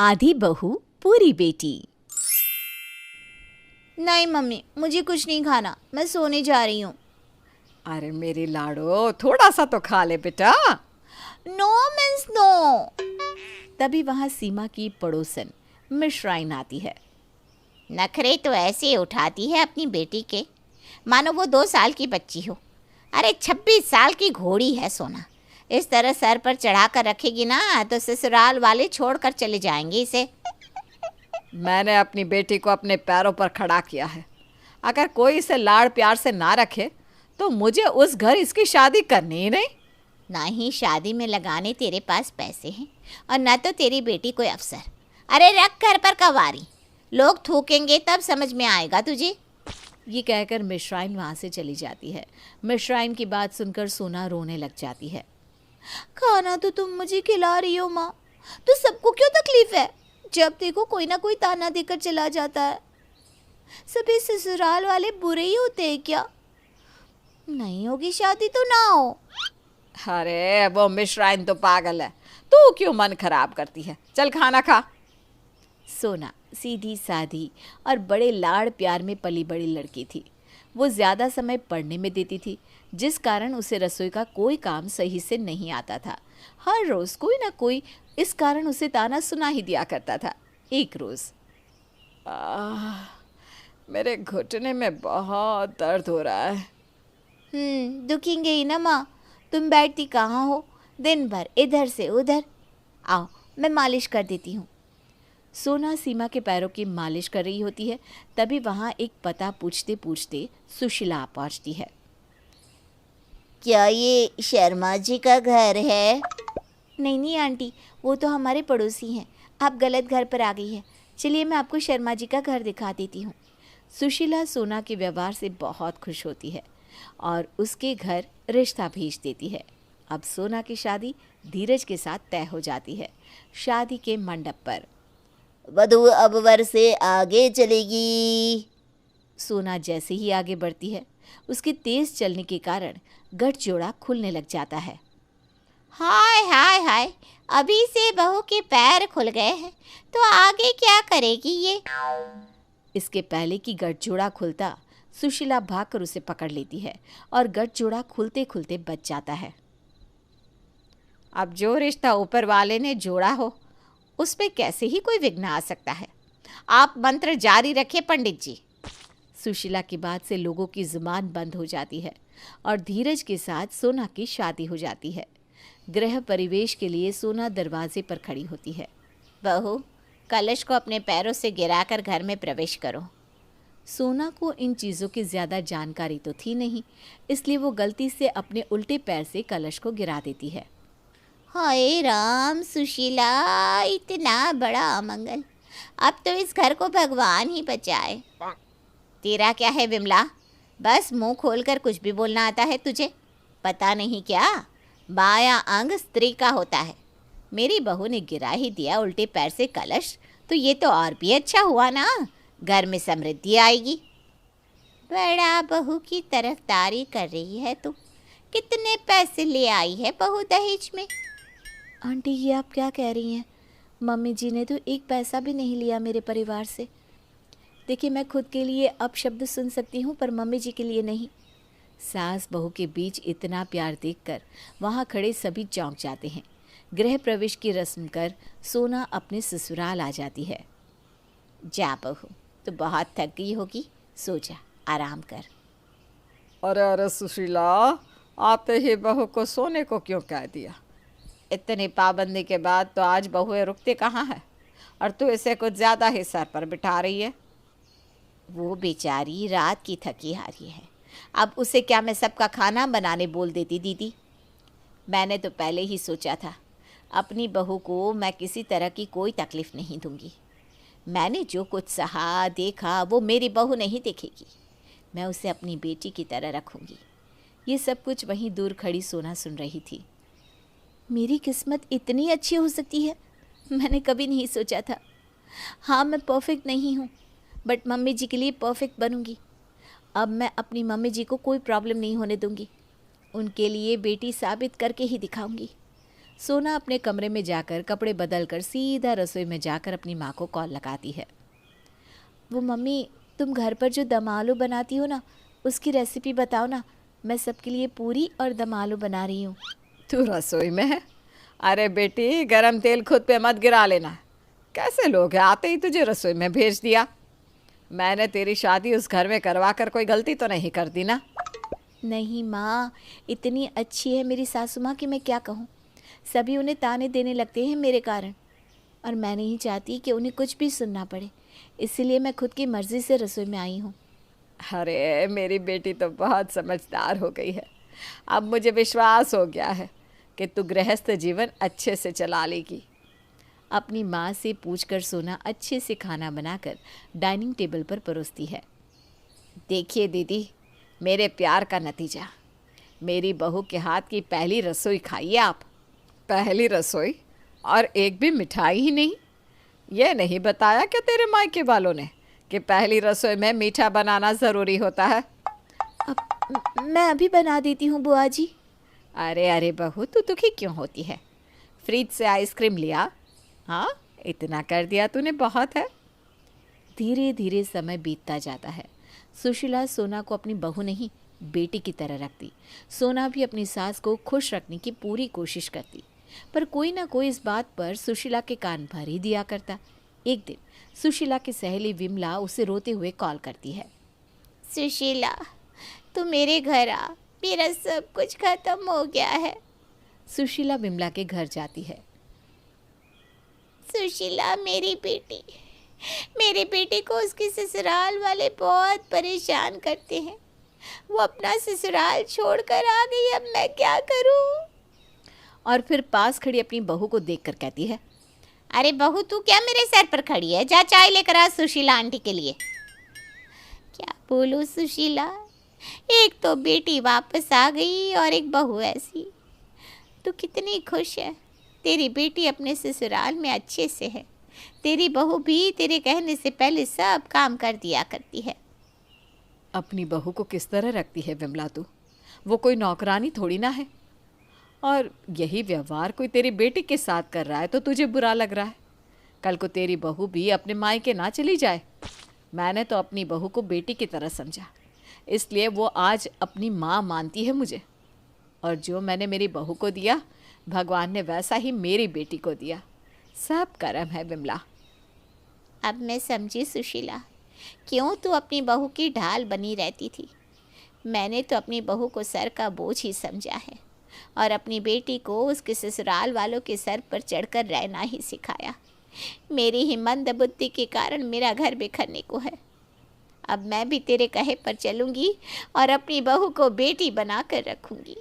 आधी बहू पूरी बेटी। नहीं मम्मी, मुझे कुछ नहीं खाना, मैं सोने जा रही हूँ। अरे मेरी लाडो, थोड़ा सा तो खा ले बेटा। No means no. तभी वहां सीमा की पड़ोसन मिश्राइन आती है। नखरे तो ऐसे उठाती है अपनी बेटी के, मानो वो 2 साल की बच्ची हो। अरे 26 साल की घोड़ी है सोना। इस तरह सर पर चढ़ा कर रखेगी ना तो ससुराल वाले छोड़कर चले जाएंगे इसे। मैंने अपनी बेटी को अपने पैरों पर खड़ा किया है। अगर कोई इसे लाड़ प्यार से ना रखे तो मुझे उस घर इसकी शादी करनी ही नहीं। ना ही शादी में लगाने तेरे पास पैसे हैं और न तो तेरी बेटी कोई अफसर। अरे रख घर पर कवारी, लोग थूकेंगे तब समझ में आएगा तुझे। ये कहकर मिश्राइन वहां से चली जाती है। मिश्राइन की बात सुनकर सोना रोने लग जाती है। खाना तो तुम मुझे खिला रही हो माँ, तो सबको क्यों तकलीफ है? जब देखो कोई ना कोई ताना देकर चला जाता है। सभी ससुराल वाले बुरे ही होते हैं क्या? नहीं होगी शादी तो ना हो। अरे वो मिश्राइन तो पागल है, तू क्यों मन खराब करती है? चल खाना खा। सोना सीधी सादी और बड़े लाड़ प्यार में पली बड़ी लड़की थी। वो ज़्यादा समय पढ़ने में देती थी, जिस कारण उसे रसोई का कोई काम सही से नहीं आता था। हर रोज़ कोई ना कोई इस कारण उसे ताना सुना ही दिया करता था। एक रोज़, मेरे घुटने में बहुत दर्द हो रहा है। दुखेंगे ही ना माँ, तुम बैठती कहाँ हो दिन भर इधर से उधर। आओ मैं मालिश कर देती हूँ। सोना सीमा के पैरों की मालिश कर रही होती है। तभी वहाँ एक पता पूछते पूछते सुशीला आ पहुँचती है। क्या ये शर्मा जी का घर है? नहीं नहीं आंटी, वो तो हमारे पड़ोसी हैं। आप गलत घर पर आ गई हैं। चलिए मैं आपको शर्मा जी का घर दिखा देती हूँ। सुशीला सोना के व्यवहार से बहुत खुश होती है और उसके घर रिश्ता भेज देती है। अब सोना की शादी धीरज के साथ तय हो जाती है। शादी के मंडप पर वधू अब वर से आगे चलेगी। सोना जैसे ही आगे बढ़ती है, उसके तेज चलने के कारण गठजोड़ा खुलने लग जाता है। हाय हाय हाय, अभी से बहू के पैर खुल गए हैं तो आगे क्या करेगी ये? इसके पहले कि गठजोड़ा खुलता, सुशीला भागकर उसे पकड़ लेती है और गठजोड़ा खुलते खुलते बच जाता है। अब जो रिश्ता ऊपर वाले ने जोड़ा हो उस पे कैसे ही कोई विघ्न आ सकता है। आप मंत्र जारी रखिए पंडित जी। सुशीला की बात से लोगों की जुबान बंद हो जाती है और धीरज के साथ सोना की शादी हो जाती है। गृह परिवेश के लिए सोना दरवाजे पर खड़ी होती है। बहू, कलश को अपने पैरों से गिराकर घर में प्रवेश करो। सोना को इन चीज़ों की ज़्यादा जानकारी तो थी नहीं, इसलिए वो गलती से अपने उल्टे पैर से कलश को गिरा देती है। हाय राम सुशीला, इतना बड़ा अमंगल। अब तो इस घर को भगवान ही बचाए। तेरा क्या है विमला, बस मुंह खोलकर कुछ भी बोलना आता है तुझे? पता नहीं क्या बायां अंग स्त्री का होता है। मेरी बहू ने गिरा ही दिया उल्टे पैर से कलश, तो ये तो और भी अच्छा हुआ ना, घर में समृद्धि आएगी। बड़ा बहू की तरफदारी कर रही है तू। कितने पैसे ले आई है बहू दहेज में? आंटी, ये आप क्या कह रही हैं? मम्मी जी ने तो एक पैसा भी नहीं लिया मेरे परिवार से। देखिए, मैं खुद के लिए अपशब्द सुन सकती हूँ पर मम्मी जी के लिए नहीं। सास बहू के बीच इतना प्यार देखकर वहाँ खड़े सभी चौंक जाते हैं। गृह प्रवेश की रस्म कर सोना अपने ससुराल आ जाती है। जा बहू, तो बहुत थक गई होगी, सो जा, आराम कर। अरे अरे सुशीला, आते ही बहू को सोने को क्यों कह दिया? इतनी पाबंदी के बाद तो आज बहुएं रुकती कहाँ है, और तू इसे कुछ ज़्यादा ही सर पर बिठा रही है। वो बेचारी रात की थकी हारी है, अब उसे क्या मैं सबका खाना बनाने बोल देती दीदी? मैंने तो पहले ही सोचा था अपनी बहू को मैं किसी तरह की कोई तकलीफ़ नहीं दूंगी। मैंने जो कुछ सहा देखा वो मेरी बहू नहीं देखेगी। मैं उसे अपनी बेटी की तरह रखूंगी। ये सब कुछ वहीं दूर खड़ी सोना सुन रही थी। मेरी किस्मत इतनी अच्छी हो सकती है, मैंने कभी नहीं सोचा था। हाँ, मैं परफेक्ट नहीं हूँ, बट मम्मी जी के लिए परफेक्ट बनूंगी। अब मैं अपनी मम्मी जी को कोई प्रॉब्लम नहीं होने दूंगी। उनके लिए बेटी साबित करके ही दिखाऊंगी। सोना अपने कमरे में जाकर कपड़े बदल कर सीधा रसोई में जाकर अपनी माँ को कॉल लगाती है। वो मम्मी, तुम घर पर जो दम आलू बनाती हो ना, उसकी रेसिपी बताओ ना, मैं सबके लिए पूरी और दम आलू बना रही हूँ। तू रसोई में है? अरे बेटी, गरम तेल खुद पे मत गिरा लेना। कैसे लोग हैं, आते ही तुझे रसोई में भेज दिया। मैंने तेरी शादी उस घर में करवा कर कोई गलती तो नहीं कर दी ना? नहीं माँ, इतनी अच्छी है मेरी सासू माँ कि मैं क्या कहूँ। सभी उन्हें ताने देने लगते हैं मेरे कारण, और मैं नहीं चाहती कि उन्हें कुछ भी सुनना पड़े, इसीलिए मैं खुद की मर्ज़ी से रसोई में आई हूँ। अरे मेरी बेटी तो बहुत समझदार हो गई है। अब मुझे विश्वास हो गया है कि तू गृहस्थ जीवन अच्छे से चला लेगी। अपनी माँ से पूछकर सोना अच्छे से खाना बनाकर डाइनिंग टेबल पर परोसती है। देखिए दीदी, मेरे प्यार का नतीजा, मेरी बहू के हाथ की पहली रसोई खाइए आप। पहली रसोई और एक भी मिठाई ही नहीं? ये नहीं बताया क्या तेरे मायके वालों ने कि पहली रसोई में मीठा बनाना ज़रूरी होता है? मैं अभी बना देती हूँ बुआ जी। अरे अरे बहू, तू दुखी क्यों होती है? फ्रिज से आइसक्रीम लिया? हाँ, इतना कर दिया तूने बहुत है। धीरे धीरे समय बीतता जाता है। सुशीला सोना को अपनी बहू नहीं, बेटी की तरह रखती। सोना भी अपनी सास को खुश रखने की पूरी कोशिश करती, पर कोई ना कोई इस बात पर सुशीला के कान भर ही दिया करता। एक दिन सुशीला की सहेली विमला उसे रोते हुए कॉल करती है। सुशीला, तू मेरे घर आ, मेरा सब कुछ खत्म हो गया है। सुशीला विमला के घर जाती है। सुशीला, मेरी बेटी को उसके ससुराल वाले बहुत परेशान करते हैं। वो अपना ससुराल छोड़कर आ गई, अब मैं क्या करूं? और फिर पास खड़ी अपनी बहू को देखकर कहती है, अरे बहू, तू क्या मेरे सर पर खड़ी है? जा चाय लेकर आ सुशीला आंटी के लिए। क्या बोलूं सुशीला, एक तो बेटी वापस आ गई और एक बहू ऐसी। तू कितनी खुश है, तेरी बेटी अपने ससुराल में अच्छे से है। तेरी बहू भी तेरे कहने से पहले सब काम कर दिया करती है। अपनी बहू को किस तरह रखती है विमला तू? वो कोई नौकरानी थोड़ी ना है। और यही व्यवहार कोई तेरी बेटी के साथ कर रहा है तो तुझे बुरा लग रहा है। कल को तेरी बहू भी अपने मायके ना चली जाए। मैंने तो अपनी बहू को बेटी की तरह समझा, इसलिए वो आज अपनी माँ मानती है मुझे। और जो मैंने मेरी बहू को दिया, भगवान ने वैसा ही मेरी बेटी को दिया। सब कर्म है विमला। अब मैं समझी सुशीला, क्यों तू अपनी बहू की ढाल बनी रहती थी। मैंने तो अपनी बहू को सर का बोझ ही समझा है और अपनी बेटी को उसके ससुराल वालों के सर पर चढ़कर रहना ही सिखाया। मेरी ही मंद बुद्धि के कारण मेरा घर बिखरने को है। अब मैं भी तेरे कहे पर चलूँगी और अपनी बहू को बेटी बना कर रखूँगी।